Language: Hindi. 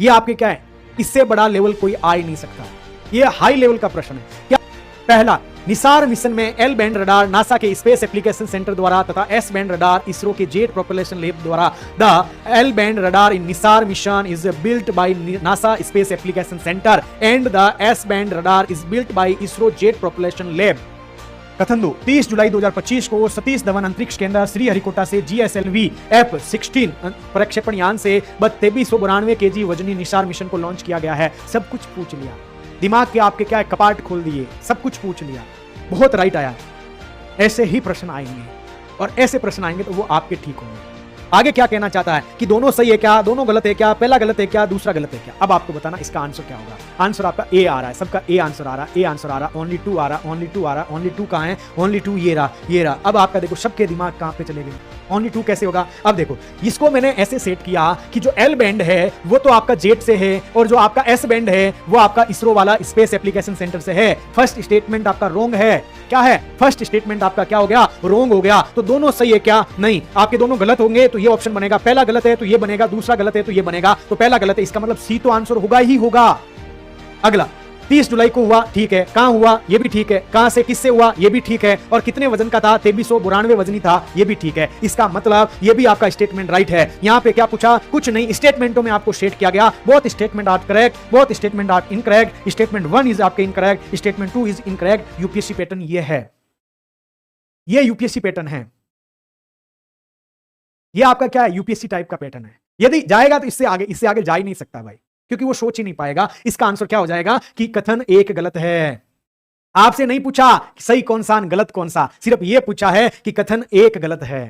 ये आपके क्या है, इससे बड़ा लेवल कोई आ ही नहीं सकता। ये हाई लेवल का प्रश्न है। क्या पहला, निसार मिशन में एल बैंड रडार नासा के स्पेस एप्लीकेशन सेंटर द्वारा तथा एस बैंड रडार इसरो के जेट प्रोपल्शन लैब द्वारा। The L band radar in Nisar mission is built by NASA space application centre and the S band radar is built by ISRO jet propulsion lab. कथन 2, 30 जुलाई 2025 को सतीश धवन अंतरिक्ष केंद्र श्रीहरिकोटा से GSLV F-16 प्रक्षेपण यान से 2392 kg वजनी निसार मिशन को लॉन्च किया गया है। सब कुछ पूछ लिया, दिमाग के आपके क्या है, कपाट खोल दिए, सब कुछ पूछ लिया, बहुत राइट आया। ऐसे ही प्रश्न आएंगे और ऐसे प्रश्न आएंगे तो वो आपके ठीक होंगे। आगे क्या कहना चाहता है कि दोनों सही है क्या, दोनों गलत है क्या, पहला गलत है क्या, दूसरा गलत है क्या। अब आपको बताना इसका आंसर क्या होगा। आंसर आपका ए आ रहा है, सबका ए आंसर आ रहा है, ए आंसर आ रहा है, ओनली 2 आ रहा है, ओनली 2 आ रहा है, ओनली 2 कहां है, ओनली 2 ये रहा, ये रहा। अब आपका देखो सबके दिमाग कहां पे चले गए, ओनली 2 कैसे होगा। अब देखो इसको मैंने ऐसे सेट किया कि जो एल बैंड है वो तो आपका जेट से है और जो आपका एस बैंड है वो आपका इसरो वाला स्पेस एप्लीकेशन सेंटर से है। फर्स्ट स्टेटमेंट आपका रोंग है। क्या है, फर्स्ट स्टेटमेंट आपका क्या हो गया, रोंग हो गया। तो दोनों सही है क्या, नहीं, आपके दोनों गलत होंगे तो ये ऑप्शन बनेगा। पहला गलत है तो ये बनेगा, दूसरा गलत है तो ये बनेगा। तो पहला गलत है, इसका मतलब सी तो आंसर होगा ही होगा। अगला, 30 जुलाई को हुआ, ठीक है, कहां हुआ, ये भी ठीक है, कहां से किससे हुआ, ये भी ठीक है, और कितने वजन का था, 2392 वजनी था, ये भी ठीक है। इसका मतलब ये भी आपका स्टेटमेंट राइट है। यहां पे क्या पूछा, कुछ नहीं, स्टेटमेंटों में आपको सेट किया गया। Both statement are correct, both statement are incorrect. Statement 1 is आपके incorrect, statement 2 is incorrect. UPSC pattern ये है, ये यूपीएससी पैटर्न है, ये आपका क्या है, यूपीएससी टाइप का पैटर्न है। यदि जाएगा तो इससे आगे जा ही नहीं सकता भाई, क्योंकि वो सोच ही नहीं पाएगा। इसका आंसर क्या हो जाएगा कि कथन 1 गलत है। आपसे नहीं पूछा सही कौन सा गलत कौन सा, सिर्फ ये पूछा है कि कथन 1 गलत है।